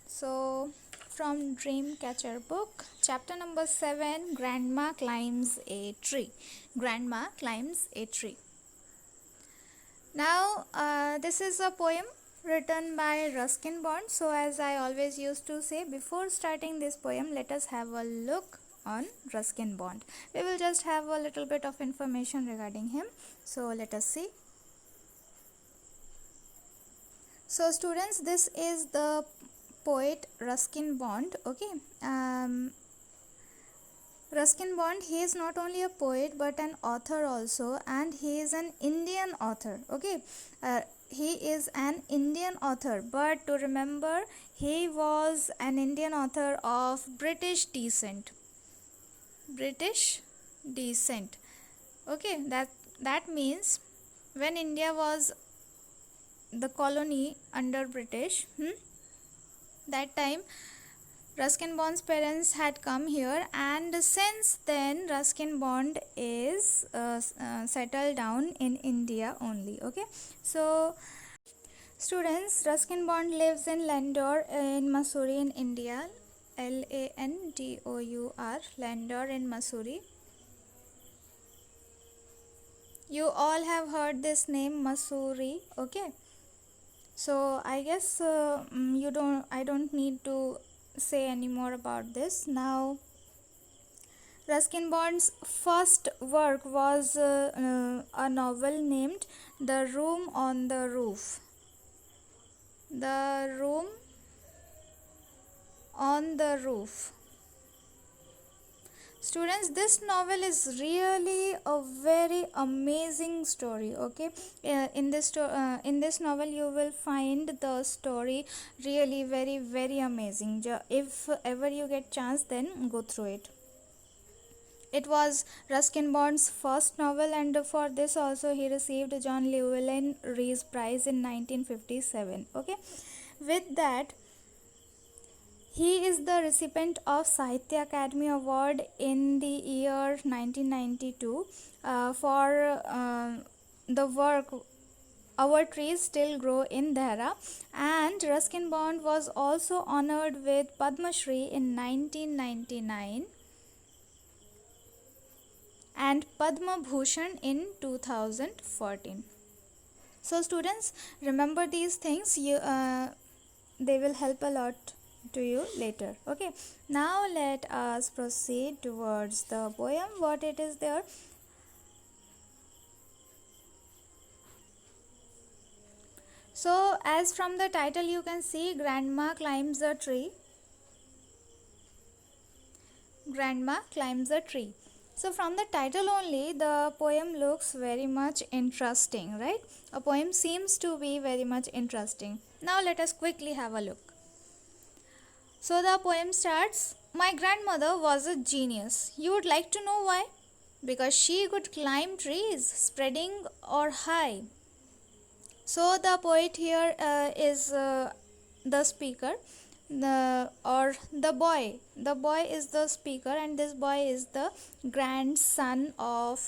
So, from Dreamcatcher book, chapter number 7, Grandma Climbs a Tree. Grandma Climbs a Tree. Now, this is a poem written by Ruskin Bond. So, as I always used to say, before starting this poem, let us have a look on Ruskin Bond. We will just have a little bit of information regarding him. So, let us see. So, students, this is the poet Ruskin Bond. Okay, Ruskin Bond, he is not only a poet but an author also, and he is an Indian author. Okay, he is an Indian author, but to remember, he was an Indian author of British descent. British descent. Okay, that means when India was the colony under British, that time Ruskin Bond's parents had come here, and since then Ruskin Bond is settled down in India only. Okay, so students, Ruskin Bond lives in Landour in Mussoorie in India. Landour, Landour in Mussoorie. You all have heard this name, Mussoorie. Okay, so I guess I don't need to say any more about this. Now, Ruskin Bond's first work was a novel named The Room on the Roof. The Room on the Roof. Students, this novel is really a very amazing story. Okay, in this novel you will find the story really very amazing. If ever you get chance, then go through it. It was Ruskin Bond's first novel, and for this also he received John Llewellyn Rhys Prize in 1957. Okay, with that, he is the recipient of Sahitya Academy Award in the year 1992 for the work Our Trees Still Grow in Dehra, and Ruskin Bond was also honored with Padma Shri in 1999 and Padma Bhushan in 2014. So students, remember these things. They will help a lot to you later. Okay, now let us proceed towards the poem, what it is there. So as from the title you can see, Grandma climbs a tree. Grandma climbs a tree. So from the title only, the poem looks very much interesting, right? A poem seems to be very much interesting. Now let us quickly have a look. So the poem starts, my grandmother was a genius. You would like to know why? Because she could climb trees, spreading or high. So the poet here is the speaker, the boy. The boy is the speaker, and this boy is the grandson of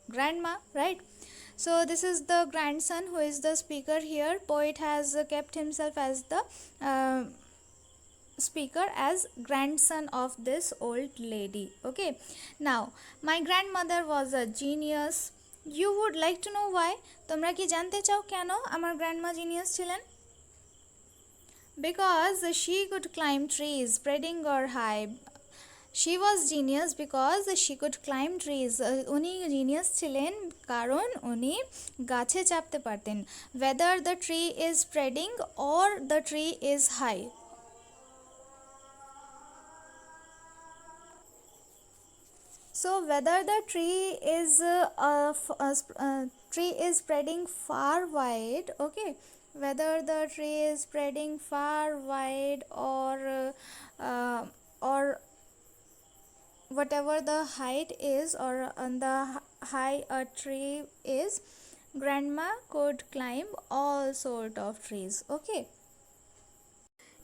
grandma, right? So this is the grandson who is the speaker here. Poet has kept himself as the speaker, as grandson of this old lady. Okay, now my grandmother was a genius. You would like to know why? তোমরা কি জানতে চাও কেন আমার grandma genius ছিলেন? Because she could climb trees, spreading or high. She was genius because she could climb trees. উনি genius ছিলেন কারণ উনি গাছে চাপতে পারতেন, whether the tree is spreading or the tree is high. So whether the tree is spreading far wide, okay, whether the tree is spreading far wide or whatever the height is, or on the high a tree is, grandma could climb all sort of trees. Okay,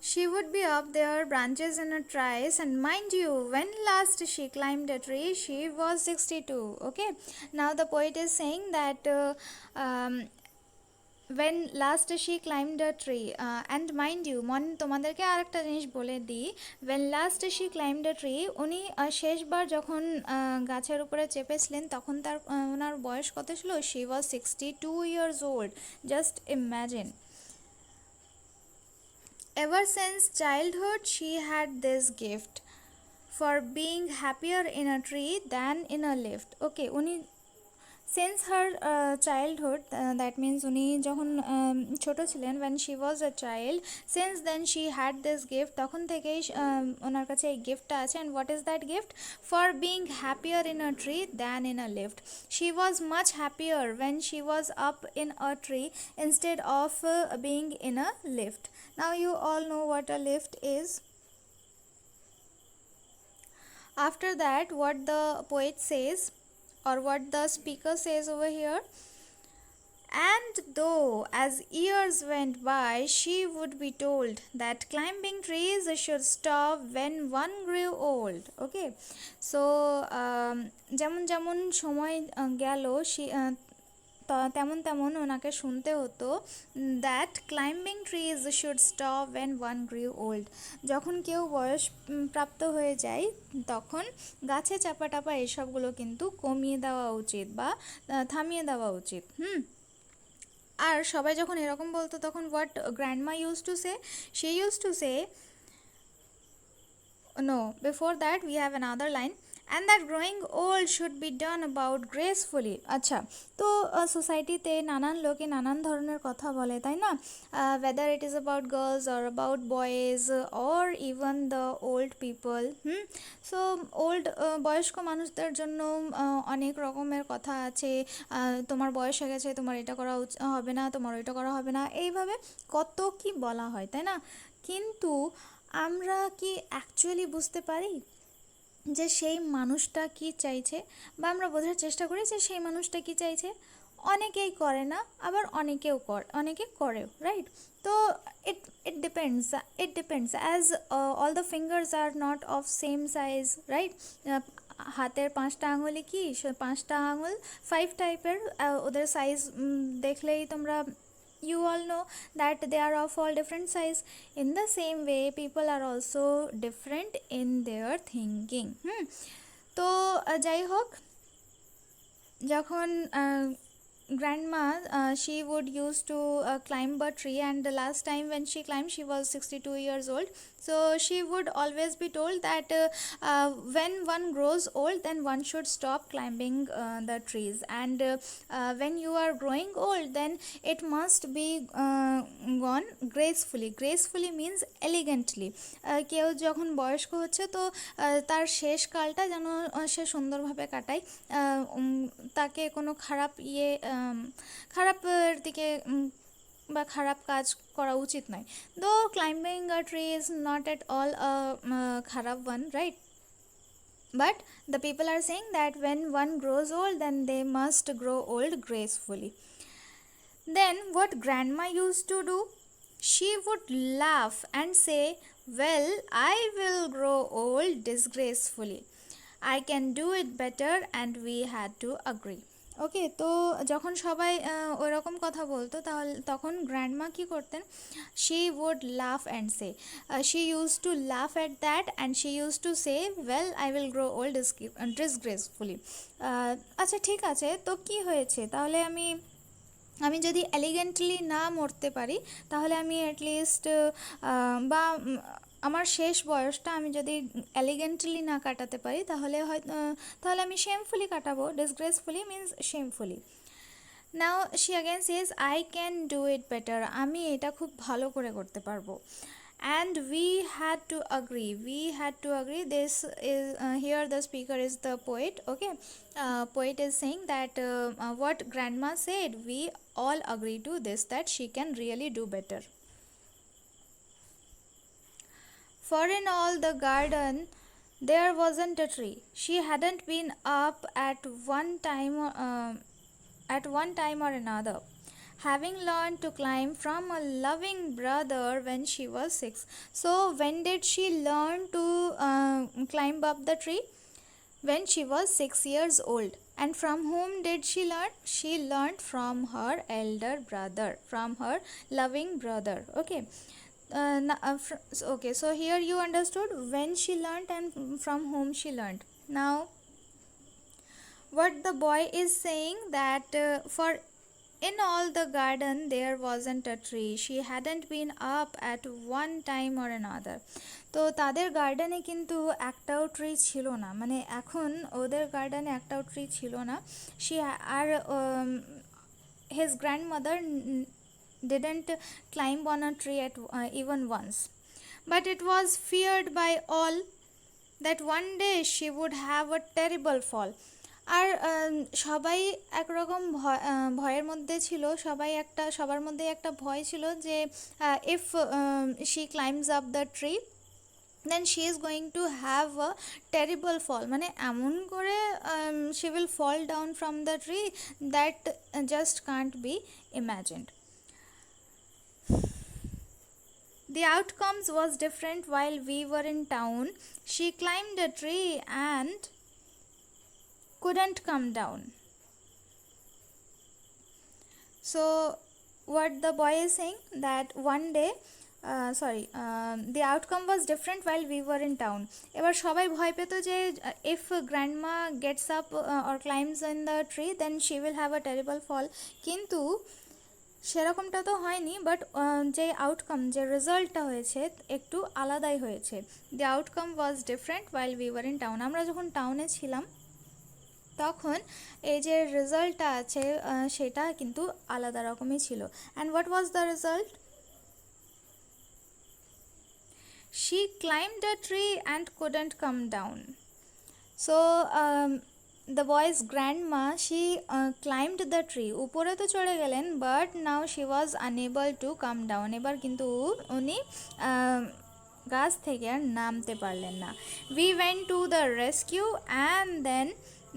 she would be up their branches in a trice, and mind you, when last she climbed a tree, she was 62. Okay, now the poet is saying that when last she climbed a tree, and mind you, তোমাদেরকে আরেকটা জিনিস বলে দিই, when last she climbed a tree, উনি শেষবার যখন গাছের উপরে চেপেছিলেন তখন ওনার বয়স কত ছিল? she was 62 years old. just imagine. Ever since childhood she had this gift for being happier in a tree than in a lift. Okay, উনি since her childhood, that means উনি যখন ছোট ছিলেন, when she was a child, since then she had this gift, তখন থেকেই ওনার কাছে এই গিফটটা আছে। and what is that gift? For being happier in a tree than in a lift. She was much happier when she was up in a tree instead of being in a lift. Now you all know what a lift is. After that, what the poet says, or what the speaker says over here, and though as years went by she would be told that climbing trees should stop when one grew old. Okay, so যেমন যেমন সময় গেল তেমন তেমন ওনাকে শুনতে হতো that climbing trees should stop when one grew old. যখন কেউ বয়স প্রাপ্ত হয়ে যায় তখন গাছে চাপা টাপা এসবগুলো কিন্তু কমিয়ে দেওয়া উচিত বা থামিয়ে দেওয়া উচিত। আর সবাই যখন এরকম বলতো তখন what grandma use to say? She use to say, no, before that we have another line, and that growing old should be done about gracefully. আচ্ছা, তো সোসাইটিতে নানান লোকে নানান ধরনের কথা বলে, তাই না? whether it is about girls or about boys or even the old people. So old বয়স্ক মানুষদের জন্য অনেক রকমের কথা আছে। তোমার বয়স হয়ে গেছে, তোমার এটা করা হবে না, তোমার ওইটা করা হবে না, এইভাবে কত কি বলা হয়, তাই না? কিন্তু আমরা কি অ্যাকচুয়ালি বুঝতে পারি যে সেই মানুষটা কি চাইছে, বা আমরা বোঝার চেষ্টা করি যে সেই মানুষটা কি চাইছে? অনেকেই করে না, আবার অনেকে করেও, রাইট? তো it depends as all the fingers are not of same size, right? হাতের 5টা আঙুলে কি 5টা আঙুল 5 টাইপের, ওদের সাইজ দেখলেই তোমরা you all know that they are of all different size. In the same way people are also different in their thinking. তো যাই হোক, যখন grandma she would used to climb a tree, and the last time when she climbed she was 62 years old. So she would always be told that when one grows old then one should stop climbing the trees, and when you are growing old then it must be gone gracefully means elegantly. কেউ যখন বয়স্ক হচ্ছে তো তার শেষ কালটা যেন সে সুন্দরভাবে কাটায়, তাকে কোনো খারাপের দিকে বা খারাপ কাজ করা উচিত নয়। Though climbing a tree is not at all a খারাপ one, right? But the people are saying that when one grows old then they must grow old gracefully. Then what grandma used to do? She would laugh and say, well, I will grow old disgracefully. I can do it better, and we had to agree. ওকে, তো যখন সবাই ওইরকম কথা বলতো তখন grandma কী করতেন? She would laugh and say, she use to laugh at that and she use to say, well I will grow old disgracefully. আচ্ছা ঠিক আছে, তো কি হয়েছে তাহলে? আমি যদি এলিগেন্টলি না মরতে পারি তাহলে আমি অ্যাটলিস্ট বা আমার শেষ বয়সটা আমি যদি এলিগেন্টলি না কাটাতে পারি তাহলে আমি শেমফুলি কাটাবো। Disgracefully means shamefully. Now she again says I can do it better, আমি এটা খুব ভালো করে করতে পারবো। And we had to agree. This is here the speaker is the poet. Okay, poet is saying that what grandma said, we all agree to this, that she can really do better. For in all the garden there wasn't a tree she hadn't been up at one time or another, having learned to climb from a loving brother when she was 6. So when did she learn to climb up the tree? When she was 6 years old. And from whom did she learn? She learned from her elder brother, from her loving brother. Okay. Okay, so here you understood when she learned and from whom she learned. Now what the boy is saying, that for in all the garden there wasn't a tree, she hadn't been up at one time or another. তো তাদের গার্ডেনে কিন্তু একটাও tree ছিল না, মানে এখন ওদের গার্ডেনে একটাও ট্রি ছিল না। সে আর his grandmother didn't climb on a tree at even once, but it was feared by all that one day she would have a terrible fall. আর সবাই একরকম ভয়ের মধ্যে ছিল, সবার মধ্যে একটা ভয় ছিল যে if she ক্লাইম্বস up the tree then she is going to have a terrible fall, মানে এমন করে she will fall down from the tree that just can't be imagined. The outcomes was different while we were in town. She climbed a tree and couldn't come down. So what the boy is saying, that one day the outcome was different while we were in town. এবার সবাই ভয় পেত যে if grandma gets up or climbs in the tree then she will have a terrible fall, কিন্তু সেরকমটা তো হয়নি, but যে আউটকাম, যে রেজাল্টটা হয়েছে একটু আলাদাই হয়েছে। The outcome was different while we were in town. আমরা যখন টাউনে ছিলাম তখন এই যে রেজাল্টটা আছে সেটা কিন্তু আলাদা রকমই ছিল। And what was the result? She climbed a tree and couldn't come down. So the boy's grandma, she climbed the tree, উপরে তো চড়ে গেলেন, but now she was unable to come down. এবার কিন্তু উনি গাছ থেকে আর নামতে পারলেন না। We went to the rescue and then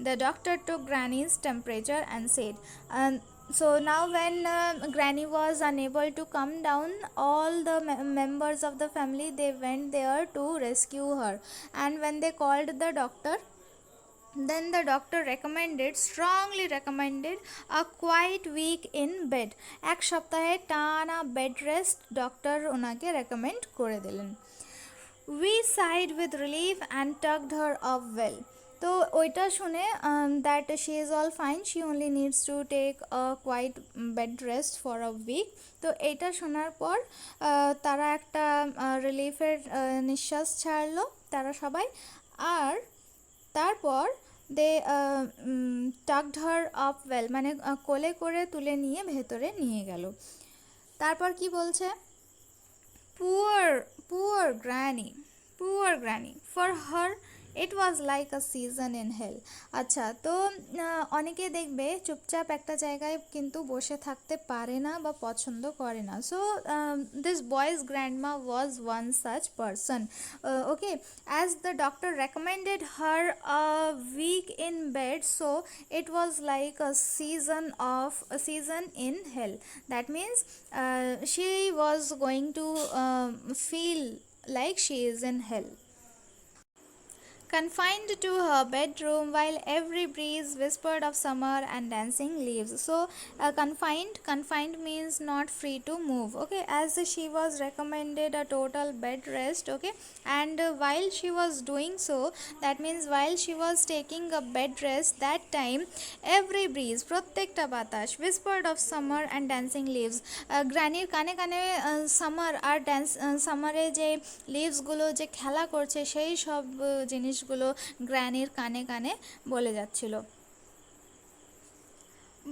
the doctor took Granny's temperature and said, so now when Granny was unable to come down, all the members of the family, they went there to rescue her. And when they called the doctor, then the doctor strongly recommended a quiet week in bed. এক সপ্তাহে টানা bed rest doctor ওনাকে recommend করে দিলেন। We sighed with relief and tucked her up well. তো ওইটা শুনে that she is all fine, she only needs to take a quiet bed rest for a week. তো এইটা শোনার পর তারা একটা রিলিফের নিঃশ্বাস ছাড়লো তারা সবাই। আর তারপর দে টাকড হার আপ ওয়েল, মানে কোলে করে তুলে নিয়ে ভেতরে নিয়ে গেল। তারপর কি বলছে? Poor granny, for her it was like a season in hell. আচ্ছা, তো অনেকে দেখবে চুপচাপ একটা জায়গায় কিন্তু বসে থাকতে পারে না বা পছন্দ করে না। So this boy's grandma was one such person. Okay, as the doctor recommended her a week in bed, so it was like a season in hell. That means she was going to feel like she is in hell, confined to her bedroom while every breeze whispered of summer and dancing leaves. So confined means not free to move. Okay, as she was recommended a total bed rest. Okay, and while she was doing so, that means while she was taking a bed rest, that time every breeze, প্রত্যেকটা বাতাস, whispered of summer and dancing leaves, গ্র্যানির কানে কানে summer আর dance, সামারে যে লিভসগুলো যে খেলা করছে সেই সব জিনিসগুলো গ্র্যানির কানে কানে বলে যাচ্ছিল।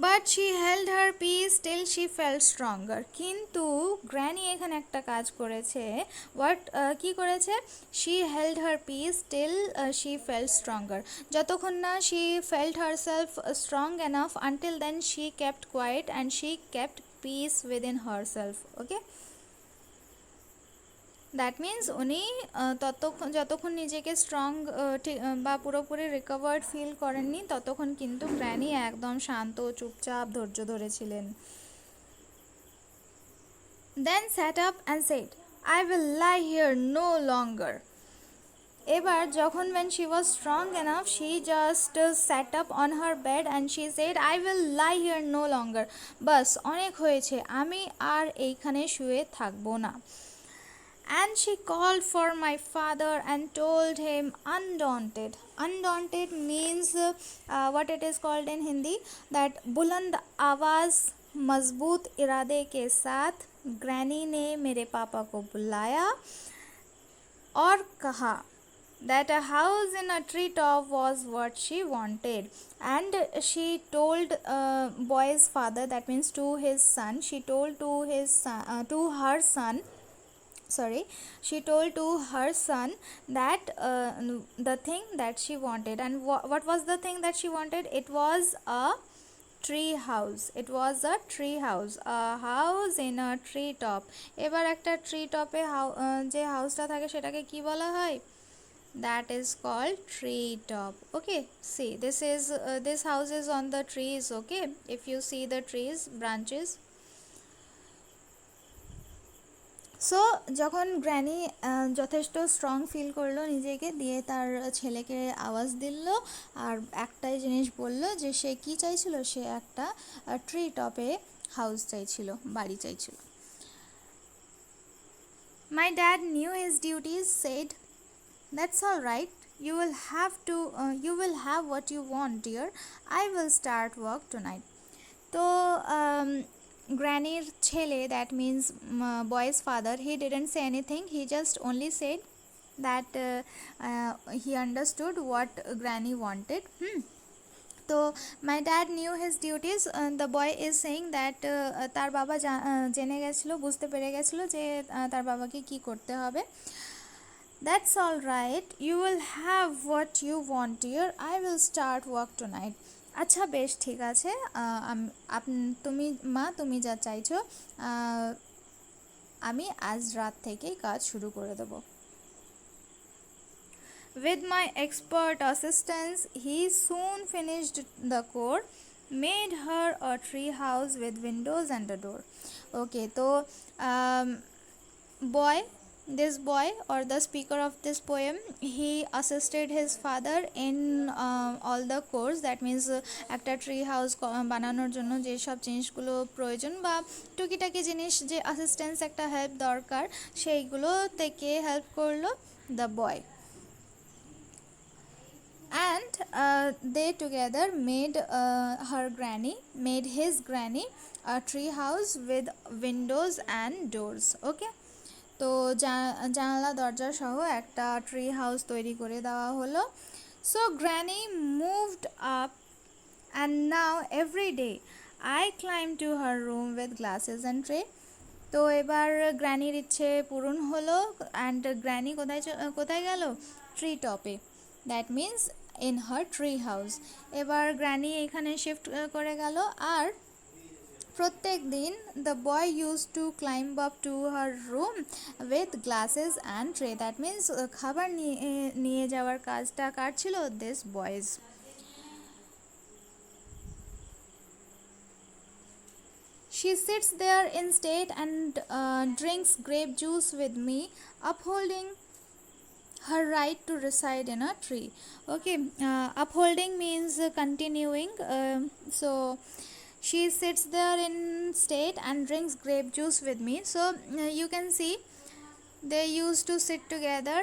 But she held her peace till she felt stronger. কিন্তু গ্র্যানি এখানে একটা কাজ করেছে। কি করেছে? She held her peace till she felt stronger. যতক্ষণ না she felt herself strong enough, until then she kept quiet and she kept peace within herself. Okay, that means উনি যতক্ষণ নিজেকে স্ট্রং বা পুরোপুরি রিকভার্ড ফিল করেননি ততক্ষণ কিন্তু গ্র্যানি একদম শান্ত চুপচাপ ধৈর্য ধরেছিলেন। Then sat up and said, I will lie here no longer. এবার যখন when she was strong enough she just sat up on her bed and she said I will lie here no longer, বাস অনেক হয়েছে, আমি আর এইখানে শুয়ে থাকবো না। And she called for my father and told him undaunted. Undaunted means what it is called in Hindi, that बुलंद आवाज़ मजबूत इरादे के साथ ग्रैनी ने मेरे पापा को बुलाया और कहा that a house in a treetop was what she wanted, and she told boy's father, that means to his son, she told to his son, to her son, sorry, she told to her son that the thing that she wanted. And what was the thing that she wanted? It was a tree house. It was a tree house, a house in a tree top. এবার একটা tree top এ যে হাউসটা থাকে সেটাকে কি বলা হয়? That is called tree top. Okay, see, this house is on the trees. Okay, if you see the trees branches. So যখন granny যথেষ্ট স্ট্রং ফিল করলো নিজেকে, দিয়ে তার ছেলেকে আওয়াজ দিল আর একটাই জিনিস বলল যে সে কি চাইছিল, সে একটা ট্রি টপে হাউস চাইছিল, বাড়ি চাইছিল। My dad knew his duties, said that's all right, you will have what you want dear, I will start work tonight. তো গ্র্যানির ছেলে, that means boy's father, he didn't say anything, he just only said that he understood what granny wanted. তো my dad knew his duties, the boy is saying that তার বাবা জেনে গেছিলো, বুঝতে পেরে গেছিলো যে তার বাবাকে কি করতে হবে। That's all right, you will have what you want dear, I will start work tonight. আচ্ছা বেশ ঠিক আছে, তুমি যা চাইছো আমি আজ রাত থেকেই কাজ শুরু করে দেব। With my expert assistance he soon finished the core, made her a tree house with windows and a door. Okay, তো this boy or the speaker of this poem, he assisted his father in all the course, that means একটা tree house বানানোর জন্য যেসব জিনিসগুলো প্রয়োজন বা টুকিটাকি জিনিস যে অ্যাসিস্ট্যান্স একটা হেল্প দরকার সেইগুলো থেকে হেল্প করলো the boy, and they together made his granny a tree house with windows and doors. Okay, তো জানালা দরজা সহ একটা ট্রি হাউস তৈরি করে দেওয়া হলো। So granny moved up and now every day I claim to her room with glasses and tray. তো এবার গ্র্যানির ইচ্ছে পূরণ হলো, অ্যান্ড গ্র্যানি কোথায় গেল? ট্রি টপে, that means in her tree house. এবার গ্র্যানি এখানে শিফট করে গেল, আর প্রত্যেক দিন the boy used to climb up to her room with glasses and tray, that means খাবার নিয়ে যাওয়ার কাজটা কার ছিল? this boys. She sits there in state and drinks grape juice with me, upholding her right to reside in a tree. Okay, upholding means continuing, so she sits there in state and drinks grape juice with me. So you can see they used to sit together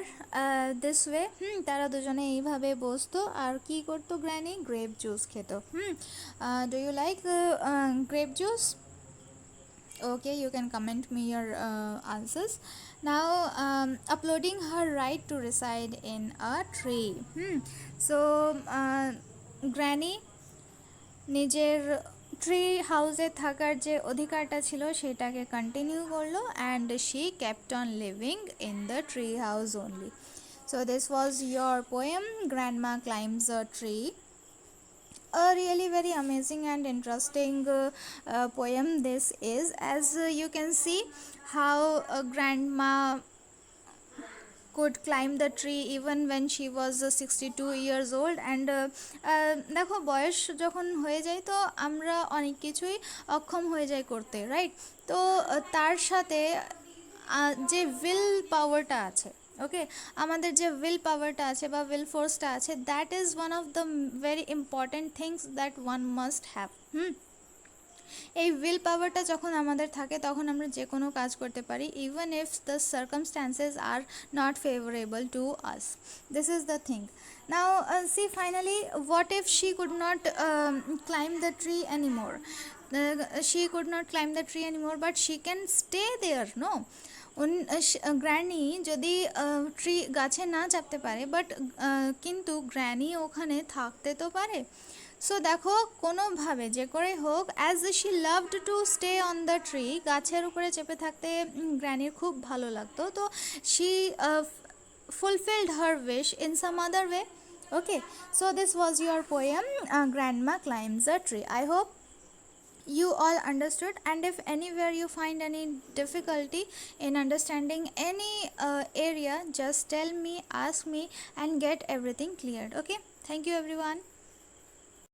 this way. তারা দুজনে এইভাবে বসতো আর কি করতো? Granny grape juice খেত। Do you like grape juice? Okay, you can comment me your answers. Now uploading her right to reside in a tree. So granny নিজের tree হাউসে থাকার যে অধিকারটা ছিল সেটাকে কন্টিনিউ করলো, and she kept on living in the tree house only. So this was your poem grandma ক্লাইম্বস a tree. A really very amazing and interesting poem this is, as you can see how grandma could climb the tree even when she was 62 years old, and দেখো বয়স যখন হয়ে যায় তো আমরা অনেক কিছুই অক্ষম হয়ে যাই করতে, রাইট? তো তার সাথে যে উইল পাওয়ারটা আছে, ওকে, আমাদের যে উইল পাওয়ারটা আছে বা উইল ফোর্সটা আছে, that is one of the very important things that one must have. এই উইল পাওয়ারটা যখন আমাদের থাকে তখন আমরা যে কোনো কাজ করতে পারি, even if the circumstances are not favourable to us. This is the thing. Now, see, finally, what if she could not climb the tree anymore? She could not climb the tree anymore, but she can stay there, no? Granny যদি tree গাছে না চাপতে পারে, but কিন্তু granny ওখানে থাকতে তো পারে। সো দেখো, কোনোভাবে যে করে হোক, as she loved to stay on the tree, গাছের উপরে চেপে থাকতে গ্র্যানির খুব ভালো লাগতো, তো she fulfilled her wish in some other way. Okay, so this was your poem, Grandma Climbs a Tree. I hope you all understood, and if anywhere you find any difficulty in understanding any area, just tell me, ask me, and get everything cleared. Okay, thank you everyone.